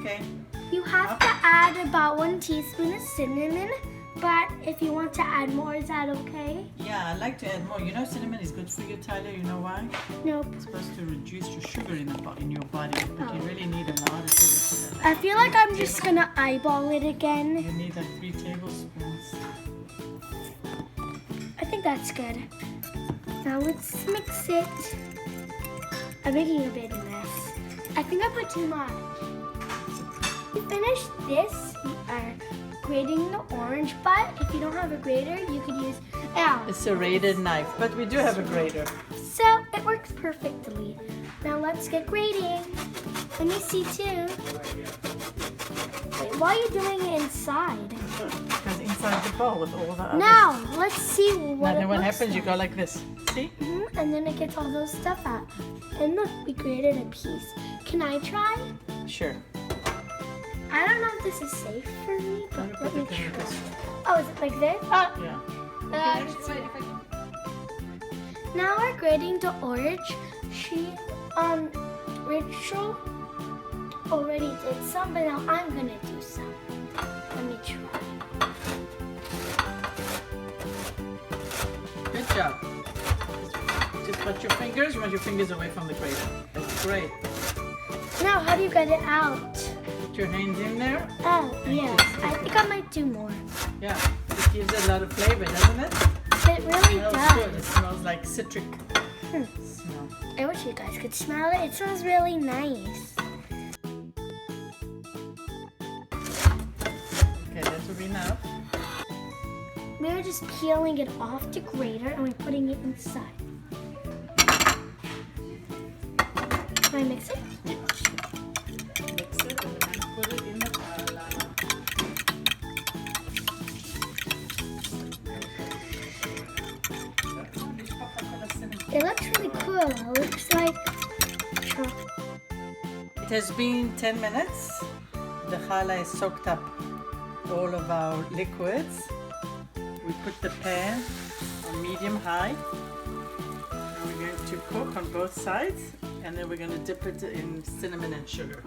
Okay. You have to add about 1 teaspoon of cinnamon, but if you want to add more, is that okay? Yeah, I like to add more. You know cinnamon is good for you, Talia. You know why? Nope. It's supposed to reduce your sugar in your body, but you really need a lot of sugar for that. I feel like I'm just gonna eyeball it again. You need like 3 tablespoons. I think that's good. Now let's mix it. I'm making a big mess. I think I put too much. To finish this, we are grating the orange, but if you don't have a grater, you could use A serrated knife, but we do have a grater. So it works perfectly. Now let's get grating. Let me see too. Wait, why are you doing it inside? Because inside the bowl with all the other... Now let's see what Now it then what looks happens, you like. go like this. See? And then it gets all those stuff out. And look, we grated a piece. Can I try? Sure. I don't know if this is safe for me, but let me try. this. Oh, is it like this? Yeah. Now we're grating the orange. Rachel already did some, but now I'm gonna do some. Let me try. Good job. Just put your fingers. You want your fingers away from the grater. That's great. Now, how do you get it out? Put your hands in there. Oh, yes. I think I might do more. Yeah. It gives it a lot of flavor, doesn't it? It really Smells good. It does. smells like citric smell. I wish you guys could smell it. It smells really nice. Okay, that will be enough. We're just peeling it off the grater and we're putting it inside. Can I mix it? Mix it and then put it in the Talia. It looks really cool. It looks like chocolate. It has been 10 minutes. The challah is soaked up all of our liquids. We put the pan on medium high. And we're going to cook on both sides. And then we're going to dip it in cinnamon and sugar.